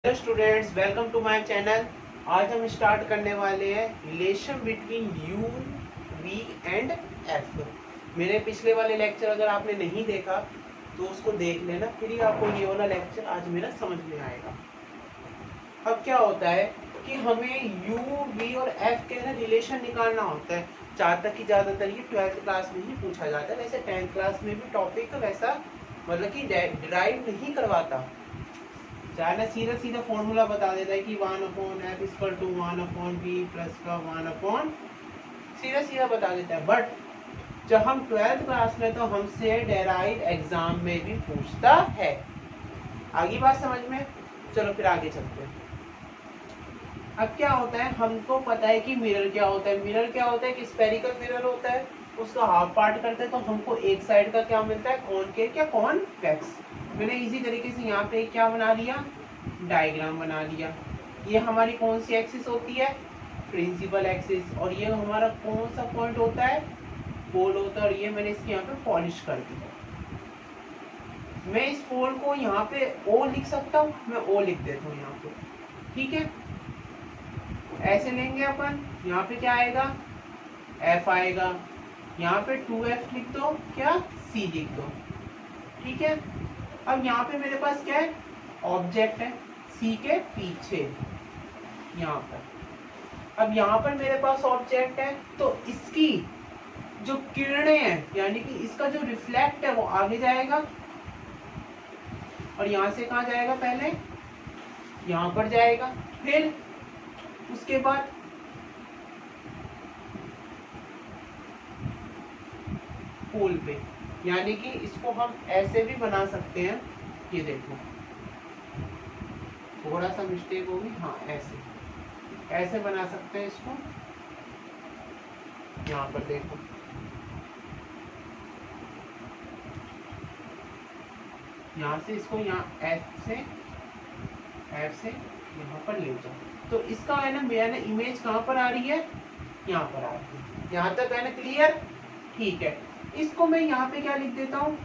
Hello students, welcome to my channel. आज हम start करने वाले हैं relation between U, V and F. मेरे पिछले वाले लेक्चर अगर आपने नहीं देखा तो उसको देख लेना, फिर ही आपको ये वाला लेक्चर आज मेरा समझ में आएगा। अब क्या होता है कि हमें यू, वी और एफ के ना रिलेशन निकालना होता है। जहाँ तक कि ज़्यादातर ये 12th क्लास में ही पूछा जाता है, वैसे 10th क्लास में भी टॉपिक वैसा मतलब कि डिराइव नहीं करवाता। चाहे सीधा सीधा फॉर्मूला बता देता है कि 1/f equal to 1/v plus का 1/, सीधा सीधा बता देता है। बट जब हम 12th क्लास में तो हमसे डेराइव एग्जाम में भी पूछता है। आगे बात समझ में? चलो फिर आगे चलते हैं। अब क्या होता है, हमको पता है कि मिरर क्या होता है। मिरर क्या होता है कि स्फेरिकल मिरर होता है, उसका हाफ पार्ट करते हैं तो हमको एक साइड का क्या मिलता है, कॉनकेव या कॉन्वेक्स। मैंने इजी तरीके से यहाँ पे क्या बना लिया, डायग्राम बना लिया। ये हमारी कौन सी एक्सिस होती है, प्रिंसिपल एक्सिस। और ये हमारा कौन सा पॉइंट होता है, पोल होता है। और ये मैंने इसके यहाँ पे पॉलिश कर दी। मैं इस पोल को यहाँ पे ओ लिख सकता हूँ, मैं ओ लिख देता हूँ यहाँ पे, ठीक है। ऐसे लेंगे अपन, यहाँ पे क्या आएगा, एफ आएगा। यहाँ पे 2f लिख दो, क्या c लिख दो, ठीक है। अब यहाँ पे मेरे पास क्या है, ऑब्जेक्ट है c के पीछे यहाँ पर। अब यहाँ पर मेरे पास ऑब्जेक्ट है तो इसकी जो किरणें हैं, यानी कि इसका जो रिफ्लेक्ट है वो आगे जाएगा और यहाँ से कहाँ जाएगा, पहले यहाँ पर जाएगा, फिर उसके बाद पोल पे। यानी कि इसको हम ऐसे भी बना सकते हैं, ये देखो थोड़ा सा मिस्टेक होगी, हाँ ऐसे बना सकते हैं इसको। यहाँ पर देखो, यहाँ से इसको यहाँ एफ से यहाँ पर ले जाओ। तो इसका है ना मेरा इमेज कहाँ पर आ रही है, यहाँ पर आ रही है। यहाँ तक है ना क्लियर, ठीक है। इसको मैं यहाँ पे क्या लिख देता हूँ,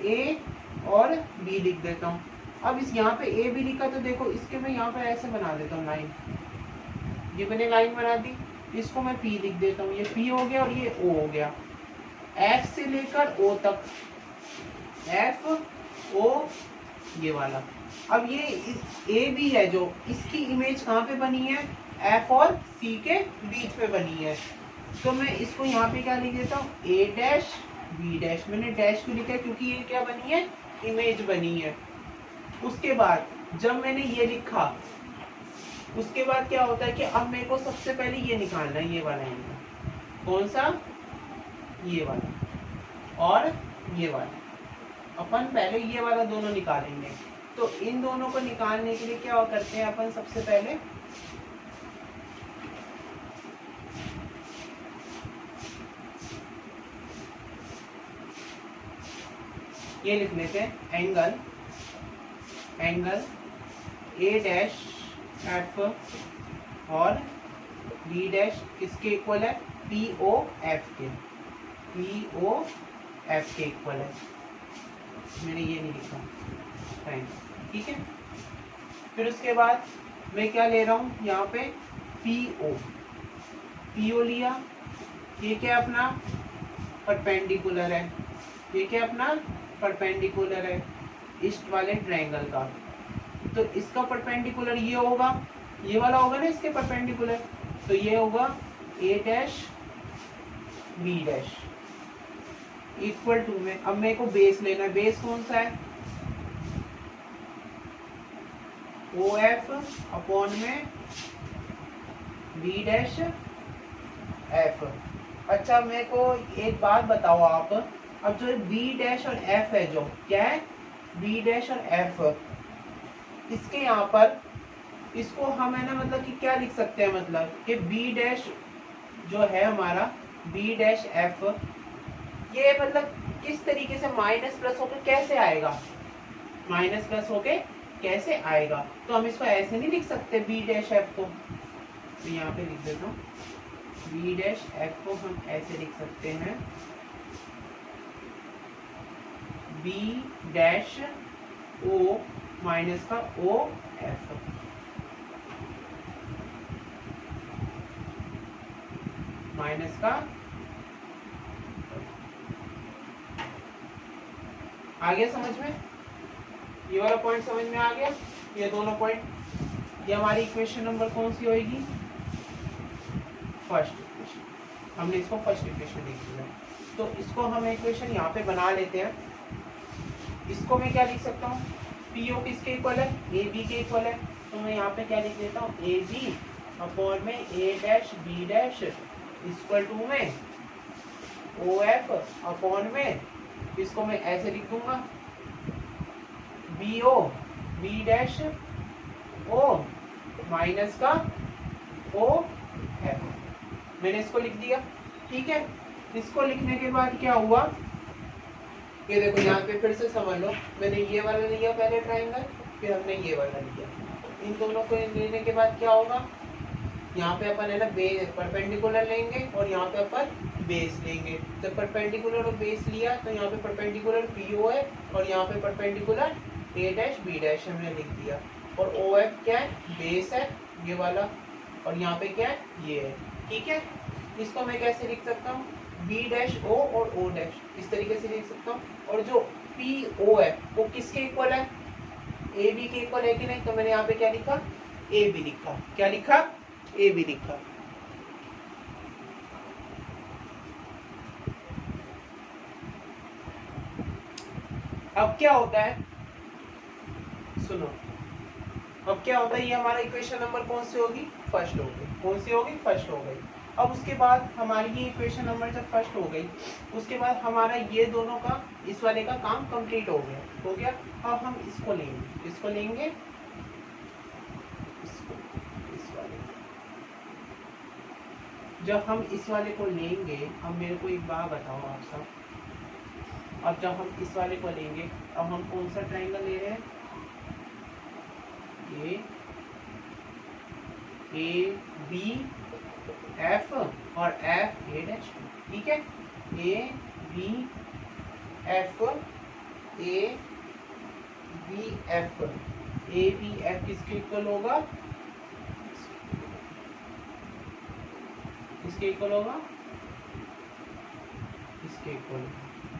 ए और बी लिख देता हूँ। अब इस यहाँ पे ए बी लिखा तो देखो इसके मैं यहाँ पे ऐसे बना देता हूँ लाइन। ये मैंने लाइन बना दी, इसको मैं पी लिख देता हूँ। ये पी हो गया और ये ओ हो गया। एफ से लेकर ओ तक, एफ ओ ये वाला। अब ये ए बी है जो, इसकी इमेज कहाँ पे बनी है, एफ और सी के बीच में बनी है। तो मैं इसको यहाँ पे क्या लिख देता हूँ, ए डैश बी डैश। मैंने डैश क्यों लिखा है, क्योंकि ये क्या बनी है, इमेज बनी है। उसके बाद जब मैंने ये लिखा, उसके बाद क्या होता है कि अब मेरे को सबसे पहले ये निकालना है, ये वाला एंगल। कौन सा, ये वाला और ये वाला। अपन पहले ये वाला दोनों निकालेंगे। तो इन दोनों को निकालने के लिए क्या करते हैं अपन, सबसे पहले ये लिख लेते हैं, एंगल ए डैश एफ और बी डैश किसके इक्वल है, पी ओ एफ के, इक्वल है। मैंने ये नहीं लिखा, ठीक है। फिर उसके बाद मैं क्या ले रहा हूँ यहाँ पे, पीओ लिया। ये क्या अपना परपेंडिकुलर है, ये क्या अपना परपेंडिकुलर है ईस्ट वाले ट्रायंगल का। तो इसका परपेंडिकुलर ये होगा, ये वाला होगा ना इसके परपेंडिकुलर। तो ये होगा A dash B dash equal to में, अब मेरे को बेस लेना है। बेस कौन सा है, ओ एफ अपॉन में बी डैश एफ। अच्छा मेरे को एक बात बताओ आप, अब जो बी डैश और एफ है, जो क्या है बी डैश और एफ, इसके यहाँ पर इसको हम है ना मतलब कि क्या लिख सकते हैं, मतलब कि बी डैश जो है हमारा बी डैश एफ, ये मतलब किस तरीके से माइनस प्लस होकर कैसे आएगा, माइनस प्लस होके कैसे आएगा। तो हम इसको ऐसे नहीं लिख सकते बी डैश एफ को। तो यहाँ पे लिख देता हूँ, बी डैश एफ को हम ऐसे लिख सकते हैं, बी डैश ओ माइनस का ओ एफ, माइनस का, आ गया समझ में? ये वाला पॉइंट समझ में आ गया? ये दोनों पॉइंट, ये हमारी इक्वेशन नंबर कौन सी होगी? First equation. हमने इसको फर्स्ट इक्वेशन लिख दिया, तो इसको हम इक्वेशन यहाँ पे बना लेते हैं। इसको मैं क्या लिख सकता हूँ? पी ओ किसके इक्वल है? ए बी के इक्वल है, तो मैं यहाँ पे क्या लिख देता हूँ? ए बी अपॉन में A dash B dash equal to में ओ एफ अपॉन में, इसको मैं ऐसे लिख दूंगा, B O B dash O minus का ओ एफ। मैंने इसको लिख दिया, ठीक है। इसको लिखने के बाद क्या हुआ, ये देखो यहाँ पे फिर से समझ लो, मैंने ये वाला लिया पहले ट्रायंगल, फिर हमने ये वाला लिया। इन दोनों को लेने के बाद क्या होगा, यहाँ पे अपन है ना बेस परपेंडिकुलर लेंगे और यहाँ पे अपन बेस लेंगे। तो परपेंडिकुलर और बेस लिया तो यहाँ पे परपेंडिकुलर पी ओ है और यहाँ पे perpendicular A dash B dash हमने लिख दिया। और ओ एफ क्या है? बेस है ये वाला, और यहाँ पे क्या है? ये है, ठीक है। इसको मैं कैसे लिख सकता हूँ? बी डैश ओ और ओ डैश, इस तरीके से लिख सकता हूँ। और जो पी ओ है वो किसके इक्वल है? ए बी के इक्वल है कि नहीं? तो मैंने यहाँ पे क्या लिखा? ए बी लिखा। क्या लिखा? ए बी लिखा। अब क्या होता है, सुनो, अब क्या होता है, ये हमारा इक्वेशन नंबर कौन सी होगी? फर्स्ट हो गई। कौन सी होगी? फर्स्ट हो गई। अब उसके बाद हमारी ये इक्वेशन नंबर जब फर्स्ट हो गई, उसके बाद हमारा ये दोनों का, इस वाले का काम कंप्लीट हो गया, हो गया। अब हम इसको लेंगे, इसको लेंगे, इसको, इस वाले। जब हम इस वाले को लेंगे, अब मेरे को एक बात बताओ आप सब, अब जब हम इस वाले को लेंगे, अब हम कौन सा ट्रायंगल ले रहे हैं? ए बी एफ और एफ ए डैश, ठीक है। A B F, A B F, A B F किसके इक्वल होगा? किसके इक्वल होगा? इसके इक्वल,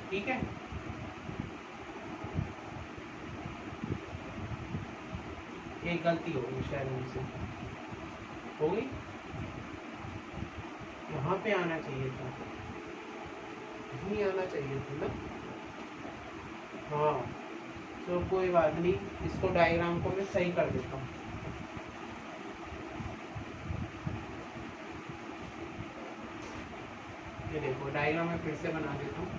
ठीक है। एक गलती हो गई शायद हमसे, हो गई, यहाँ पे आना चाहिए था, नहीं आना चाहिए था ना। हाँ तो कोई बात नहीं, इसको डायग्राम को मैं सही कर देता हूँ। ये देखो डायग्राम में फिर से बना देता हूँ।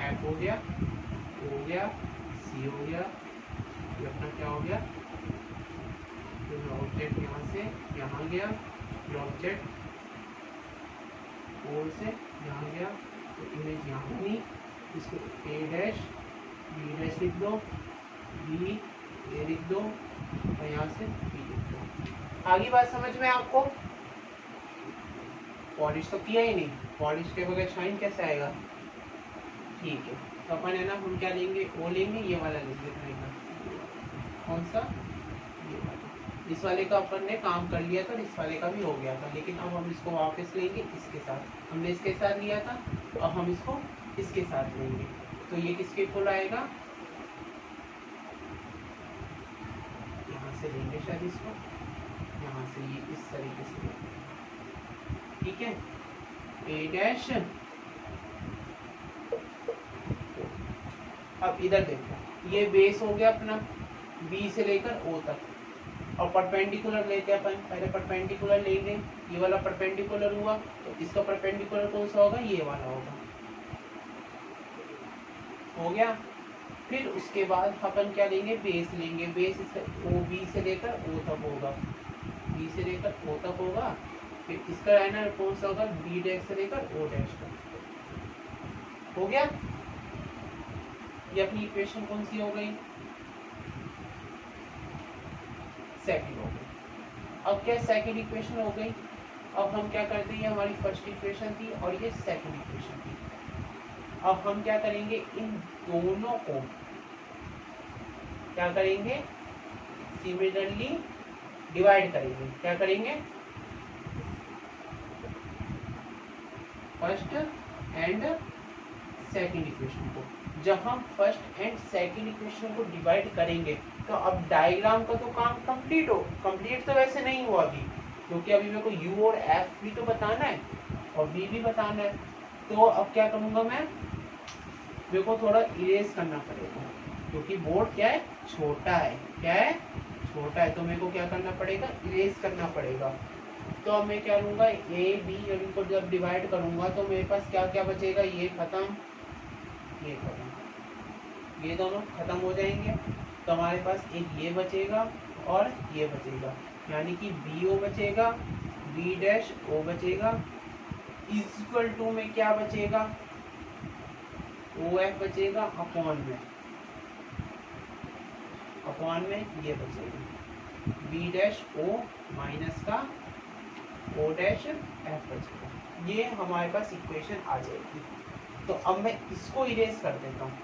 एफ हो गया, हो गया, सी हो गया, ये अपना क्या हो गया, ऑब्जेक्ट यहाँ से यहाँ गया, ऑब्जेक्ट ओ से यहाँ गया, तो इमेज यहाँ बनी, इसको ए डैश बी डैश लिख दो, बी ए लिख दो और यहाँ से बी लिख दो। आगे बात समझ में आपको? पॉलिश तो किया ही नहीं, पॉलिश के बगैर शाइन कैसे आएगा? ठीक है, तो अपन है ना, हम क्या लेंगे? ओ लेंगे, ये वाला लिख देना है, कौन सा? ये वाला। इस वाले का अपन ने काम कर लिया था, इस वाले का भी हो गया था, लेकिन अब हम इसको वापस लेंगे इसके साथ। हमने इसके साथ लिया था, अब हम इसको इसके साथ लेंगे, तो ये किसके इक्वल आएगा? यहाँ से लेंगे शायद इसको, यहाँ से ये इस तरीके से, ठीक है। ए डैश, अब इधर देखो, ये बेस हो गया अपना बी से लेकर ओ तक, और परपेंडिकुलर लेते हैं अपन, पहले परपेंडिकुलर लेंगे, ये वाला परपेंडिकुलर हुआ, तो इसका परपेंडिकुलर कौन सा होगा? ये वाला होगा, हो गया। फिर उसके बाद अपन क्या लेंगे? बेस लेंगे, बेस ओ बी से लेकर ओ तक होगा, बी से लेकर ओ तक होगा। फिर इसका है ना कौन सा होगा? बी डैश से लेकर ओ डैश तक, हो गया। ये अपनी इक्वेशन कौन सी हो गई? सेकंड हो गई। अब क्या सेकंड इक्वेशन हो गई? अब हम क्या करते हैं, हमारी फर्स्ट इक्वेशन थी और ये सेकंड इक्वेशन थी। अब हम क्या करेंगे, इन दोनों को क्या करेंगे, सिमिलरली डिवाइड करेंगे। क्या करेंगे, फर्स्ट एंड सेकंड इक्वेशन को। जब हम फर्स्ट एंड सेकंड इक्वेशन को डिवाइड करेंगे तो अब डायग्राम का तो काम कंप्लीट तो वैसे नहीं हुआ अभी, क्योंकि अभी मेरे को u और f भी तो बताना है और v भी बताना है। तो अब क्या करूंगा मैं, मेरे को थोड़ा इरेज करना पड़ेगा, क्योंकि बोर्ड क्या है, छोटा है। क्या है, छोटा है, तो मेरे को क्या करना पड़ेगा, इरेज करना पड़ेगा। तो अब मैं क्या लूंगा, a b और इनको जब डिवाइड करूंगा तो मेरे पास क्या क्या बचेगा, ये खत्म, ये खत्म, ये दोनों खत्म हो जाएंगे। तो हमारे पास एक ये बचेगा और ये बचेगा, यानी कि BO बचेगा, B डैश O बचेगा, इक्वल टू में क्या बचेगा, OF बचेगा, अपॉन में ये बचेगा B डैश O माइनस का O डैश F बचेगा। ये हमारे पास इक्वेशन आ जाएगी। तो अब मैं इसको इरेज कर देता हूँ।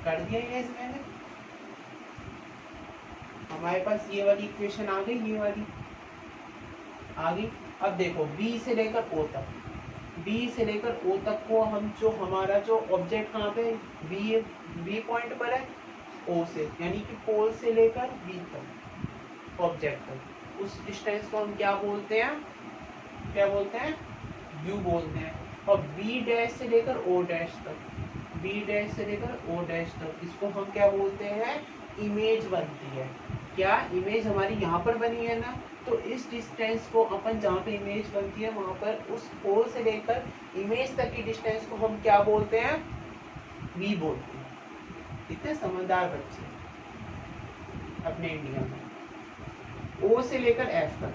कर दिया इरेज मैंने। हमारे पास ये वाली इक्वेशन आ गई, ये वाली आ गई। अब देखो B से लेकर O तक, B से लेकर O तक को हम जो हमारा जो ऑब्जेक्ट कहाँ पे B पॉइंट पर है, O से, यानी कि पोल से लेकर B तक ऑब्जेक्ट तक, उस डिस्टेंस को हम क्या बोलते हैं, क्या बोलते हैं, U बोलते हैं। और B डैश से लेकर O डैश तक, B डैश से लेकर O डैश तक, इसको हम क्या बोलते हैं, इमेज बनती है। क्या इमेज हमारी यहाँ पर बनी है ना, तो इस डिस्टेंस को अपन जहाँ पे इमेज बनती है वहाँ पर उस पोल से लेकर इमेज तक की डिस्टेंस को हम क्या बोलते हैं, V बोलते हैं। कितने समझदार बच्चे अपने इंडिया में। O से लेकर F तक,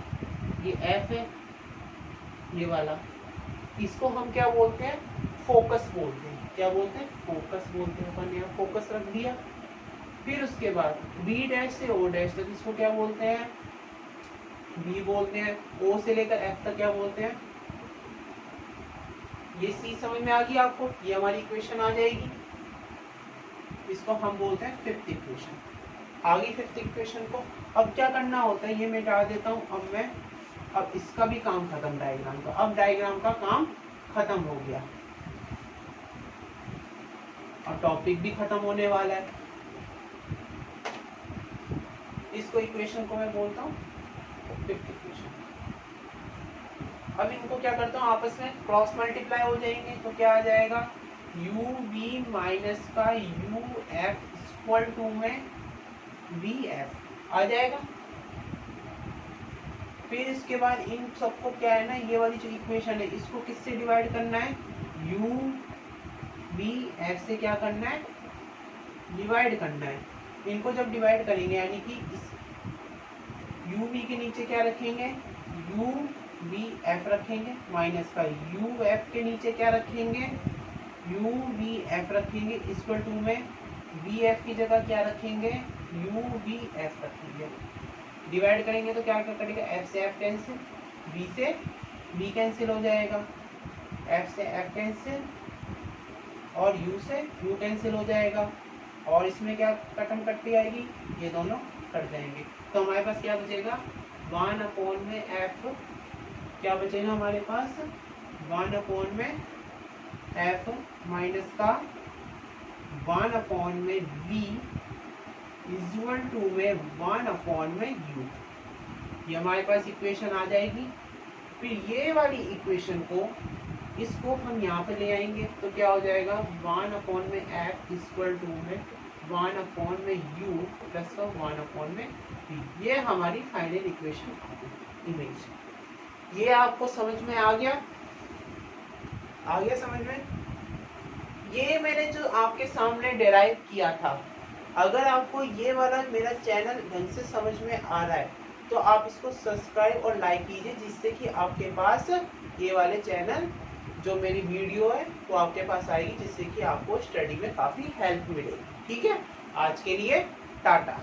ये F है, ये वाला, इसको हम क्या बोलते हैं, फोकस बोलते हैं। क्या बोलते हैं, फोकस बोलते हैं। अपन यहाँ फोकस रख दिया। फिर उसके बाद B डैश से O डैश तक, इसको क्या बोलते हैं, B बोलते हैं। O से लेकर F तक क्या बोलते हैं, ये C समझ में आ गई आपको, ये हमारी इक्वेशन आ जाएगी। इसको हम बोलते हैं फिफ्थ इक्वेशन। आ गई फिफ्थ इक्वेशन को। अब क्या करना होता है, ये मैं डाल देता हूँ। अब इसका भी काम खत्म डायग्राम का। अब डायग्राम का काम खत्म हो गया और टॉपिक भी खत्म होने वाला है। इसको इक्वेशन को मैं बोलता हूँ फिफ्थ इक्वेशन। अब इनको क्या करता हूँ, आपस में क्रॉस मल्टीप्लाई हो जाएंगे। तो क्या आ जाएगा, UV माइनस का UF इक्वल टू में VF आ जाएगा। फिर इसके बाद इन सबको क्या है ना, ये वाली जो इक्वेशन है इसको किससे डिवाइड करना है, UVF से क्या करना है, डिवाइड करना है। इनको जब डिवाइड करेंगे यानी कि इस UV के नीचे क्या रखेंगे, UVF रखेंगे, माइनस का UF के नीचे क्या रखेंगे, UVF रखेंगे, इक्वल टू में VF की जगह क्या रखेंगे, UVF रखेंगे। डिवाइड करेंगे तो क्या करेगा, F से F कैंसिल, B से B कैंसिल हो जाएगा, F से F कैंसिल और U से U कैंसिल हो जाएगा। और इसमें क्या कटम कट्टी आएगी, ये दोनों कट जाएंगे। तो हमारे पास क्या बचेगा, 1 अपॉन में F, क्या बचेगा हमारे पास, 1 अपॉन में F माइनस का 1 अपॉन में V इक्वल टू में 1 अपॉन में U। ये हमारे पास इक्वेशन आ जाएगी। फिर ये वाली इक्वेशन को, इसको हम यहाँ पे ले आएंगे तो क्या हो जाएगा, 1 अपॉन में F इक्वल टू में 1 अपॉन में U प्लस का 1 अपॉन में V। ये हमारी फाइनल इक्वेशन आ गई, इमेज। ये आपको समझ में आ गया, आ गया समझ में। ये मैंने जो आपके सामने डेराइव किया था, अगर आपको ये वाला मेरा चैनल ढंग से समझ में आ रहा है तो आप इसको सब्सक्राइब और लाइक कीजिए, जिससे कि आपके पास ये वाले चैनल जो मेरी वीडियो है वो आपके पास आएगी, जिससे कि आपको स्टडी में काफ़ी हेल्प मिलेगी। ठीक है, आज के लिए टाटा।